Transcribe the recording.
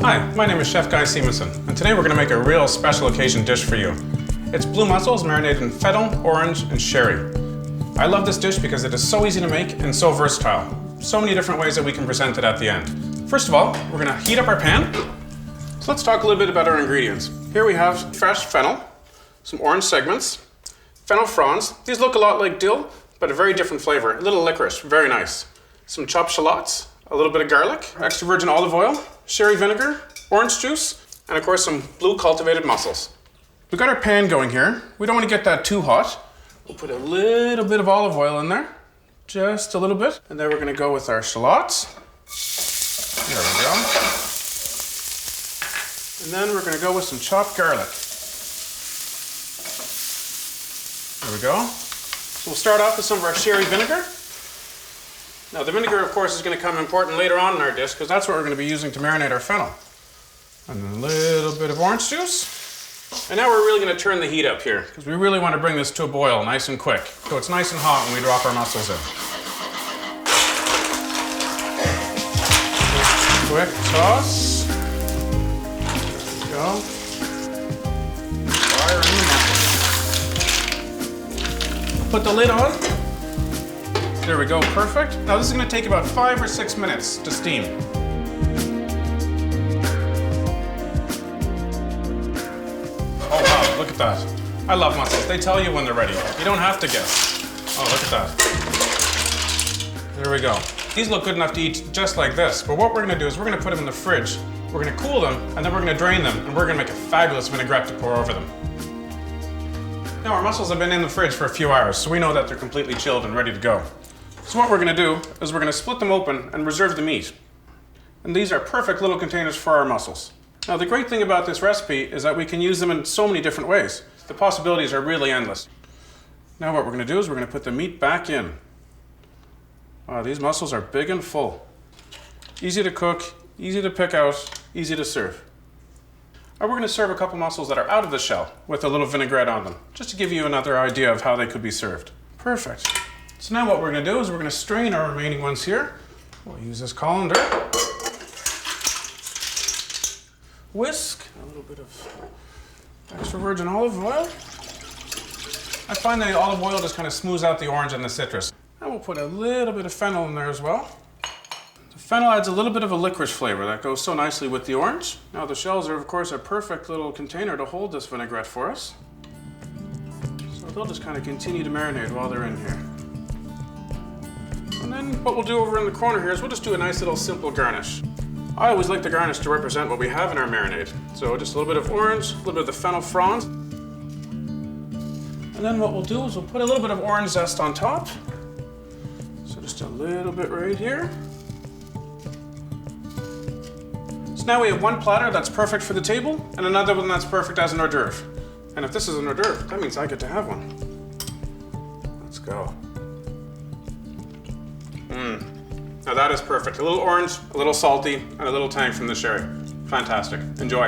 Hi, my name is Chef Guy Seamanson, and today we're going to make a real special occasion dish for you. It's blue mussels marinated in fennel, orange, and sherry. I love this dish because it is so easy to make and so versatile. So many different ways that we can present it at the end. First of all, we're going to heat up our pan. So let's talk a little bit about our ingredients. Here we have fresh fennel, some orange segments, fennel fronds. These look a lot like dill, but a very different flavor. A little licorice, very nice. Some chopped shallots, a little bit of garlic, extra virgin olive oil, sherry vinegar, orange juice, and of course some blue cultivated mussels. We've got our pan going here. We don't want to get that too hot. We'll put a little bit of olive oil in there, just a little bit. And then we're going to go with our shallots. There we go. And then we're going to go with some chopped garlic. There we go. So we'll start off with some of our sherry vinegar. Now the vinegar, of course, is going to come important later on in our dish because that's what we're going to be using to marinate our fennel. And then a little bit of orange juice. And now we're really going to turn the heat up here because we really want to bring this to a boil nice and quick. So it's nice and hot when we drop our mussels in. Quick toss. There we go. Fire in the mussels. Put the lid on. There we go, perfect. Now this is going to take about 5 or 6 minutes to steam. Oh wow, look at that. I love mussels. They tell you when they're ready. You don't have to guess. Oh, look at that. There we go. These look good enough to eat just like this, but what we're going to do is we're going to put them in the fridge, we're going to cool them, and then we're going to drain them, and we're going to make a fabulous vinaigrette to pour over them. Now our mussels have been in the fridge for a few hours, so we know that they're completely chilled and ready to go. So what we're going to do is we're going to split them open and reserve the meat. And these are perfect little containers for our mussels. Now the great thing about this recipe is that we can use them in so many different ways. The possibilities are really endless. Now what we're going to do is we're going to put the meat back in. Wow, these mussels are big and full. Easy to cook, easy to pick out, easy to serve. Now we're going to serve a couple mussels that are out of the shell with a little vinaigrette on them, just to give you another idea of how they could be served. Perfect. So now what we're going to do is we're going to strain our remaining ones here. We'll use this colander. Whisk, a little bit of extra virgin olive oil. I find that the olive oil just kind of smooths out the orange and the citrus. And we'll put a little bit of fennel in there as well. The fennel adds a little bit of a licorice flavor that goes so nicely with the orange. Now the shells are of course a perfect little container to hold this vinaigrette for us. So they'll just kind of continue to marinate while they're in here. And then what we'll do over in the corner here is we'll just do a nice little simple garnish. I always like the garnish to represent what we have in our marinade. So just a little bit of orange, a little bit of the fennel fronds. And then what we'll do is we'll put a little bit of orange zest on top. So just a little bit right here. So now we have one platter that's perfect for the table and another one that's perfect as an hors d'oeuvre. And if this is an hors d'oeuvre, that means I get to have one. Let's go. Now that is perfect. A little orange, a little salty, and a little tang from the sherry. Fantastic. Enjoy.